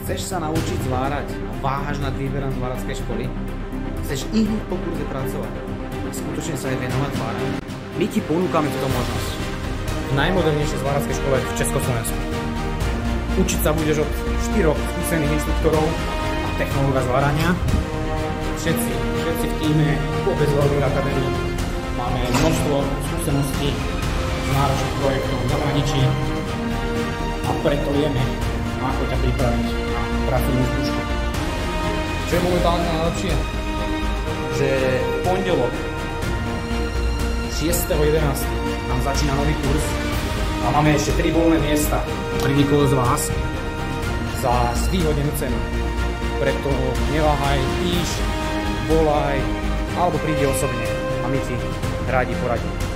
Chceš sa naučiť zvárať a váhaš nad výberom zvárackej školy? Chceš i hneď po kurze pracovať? Skutočne sa aj venovať zváraniu? My ti ponúkame túto možnosť. V najmodernejšej zvárackej škole v Československu. Učiť sa budeš od 4 skúsených inštruktorov a technológa zvárania. Všetci v týme po Bezvalovej akadémii máme množstvo skúseností z náročných projektov v zahraničí a preto vieme, ako ťa pripraviť na pracovnú skúšku. Čo je momentálne najlepšie? Že v pondelok 6.11. nám začína nový kurz a máme ešte 3 voľné miesta pre nikoho z vás za zvýhodnenú cenu. Preto neváhaj, píš, volaj alebo prídi osobne a my ti rádi poradíme.